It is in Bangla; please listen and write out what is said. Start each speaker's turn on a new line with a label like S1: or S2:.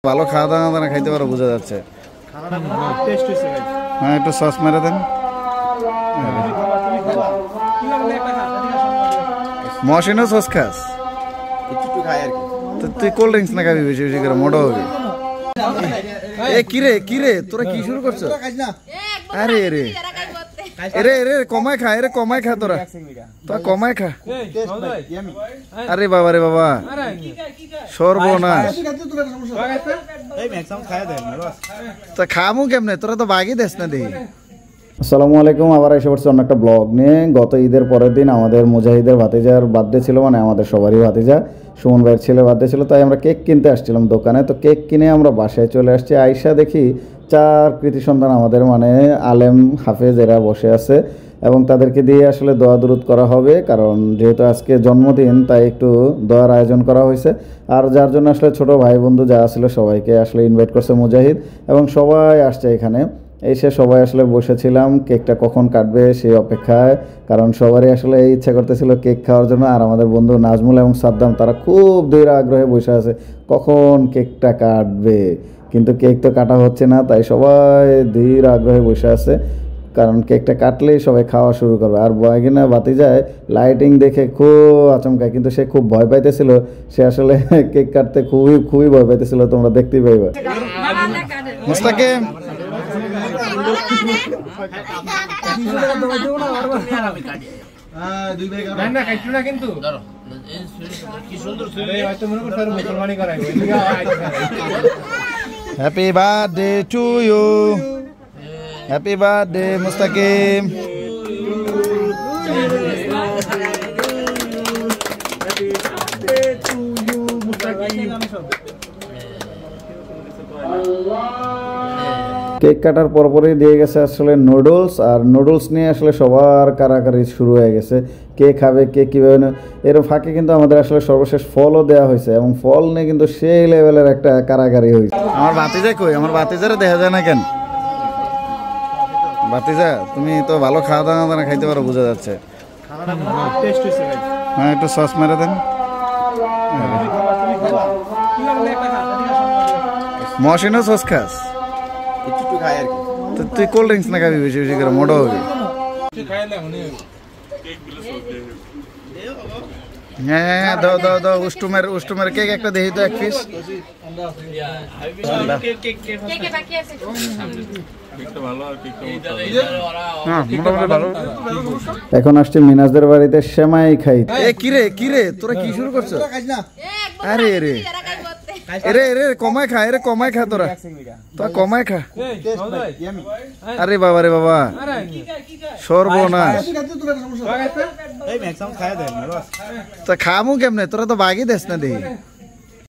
S1: ভালো খাওয়া দাওয়া না খাইতে পারো বোঝা যাচ্ছে। হ্যাঁ একটু সস মেরে দেন। মশিনও সস খাস? তুই কোল্ড ড্রিঙ্কস না খাবি বেশি বেশি করে, মোটা হবি। এ কিরে কিরে তোরা কি শুরু করছো? আরে রে এরে এরে কমায় খা, এরে কমায় খা, তোরা কমায় খা। আরে বাবা রে বাবা, সর্বনাশ। তা খামু কেমনে, তোরা তো বাগি দেস না দেখি। আসসালামু আলাইকুম, আবার এসে পড়ছি অন্য একটা ব্লগ নিয়ে। গত ঈদের পরের দিন আমাদের মুজাহিদের ভাতিজার বার্থডে ছিল, মানে আমাদের সবারই ভাতিজা সুমন ভাইয়ের ছেলে বার্থডে ছিল, তাই আমরা কেক কিনতে আসছিলাম দোকানে। তো কেক কিনে আমরা বাসায় চলে আসছি। আইসা দেখি 4 কৃতি সন্তান আমাদের, মানে আলেম হাফেজ এরা বসে আছে এবং তাদেরকে দিয়ে আসলে দোয়া দুরুদ করা হবে, কারণ যেহেতু আজকে জন্মদিন তাই একটু দোয়ার আয়োজন করা হয়েছে। আর যার জন্য আসলে ছোট ভাই বন্ধু যা ছিল সবাইকে আসলে ইনভাইট করছে মুজাহিদ, এবং সবাই আসছে এখানে। এসে সবাই আসলে বসেছিলাম কেকটা কখন কাটবে সেই অপেক্ষায়, কারণ সবারই আসলে এই ইচ্ছা করতেছিল কেক খাওয়ার জন্য। আর আমাদের বন্ধু নাজমুল এবং সাদ্দাম তারা খুব ধীর আগ্রহে বসে আছে কখন কেকটা কাটবে, কিন্তু কেক তো কাটা হচ্ছে না, তাই সবাই ধীর আগ্রহে বসে আছে, কারণ কেকটা কাটলেই সবাই খাওয়া শুরু করবে। আর বয়গিনা ভাতিজায় লাইটিং দেখে খুব আচমকায়, কিন্তু সে খুব ভয় পাইতেছিল, সে আসলে কেক কাটতে খুবই ভয় পাইতেছিল, তোমরা দেখতেই পাইবে। Mustakim happy birthday to you, happy birthday Mustakim. Cake কাটার পরপরই দিয়ে গেছে আসলে নুডলস, আর নুডলস নিয়ে আসলে সবার কারাকারি শুরু হয়ে গেছে, কে খাবে কে কীভাবে। এর ফাঁকে কিন্তু আমাদের আসলে সর্বশেষ ফলও দেওয়া হয়েছে, এবং ফল নিয়ে কিন্তু সেই লেভেলের একটা কারাকারি হয়েছে। আমার ভাতিজা কই? আমার ভাতিজারে দেখা যায় না কেন? ভাতিজা তুমি তো ভালো খাওয়া দাওয়া না খাইতে পারো বোঝা যাচ্ছে। হ্যাঁ একটু সস মেরে দেন। মশিনও সস খাস? তুই কোল্ড ড্রিঙ্কস না খাবি বেশি বেশি করে, মোটা হবি। হ্যাঁ দাও দাও দাও, উষ্টুমের কেক একটা দেখি তো, এক পিস। এখন আসছে মিনাজদের বাড়িতে সেমাই খাই। এ কিরে কিরে তোরা কি শুরু করছো? আরে রে এরে এরে কমায় খা, এরে কমায় খা, তোরা কমায় খা। আরে বাবা রে বাবা, সর্বনাশ। তা খামু কেমনে, তোরা তো বাগি দেস না দেখি।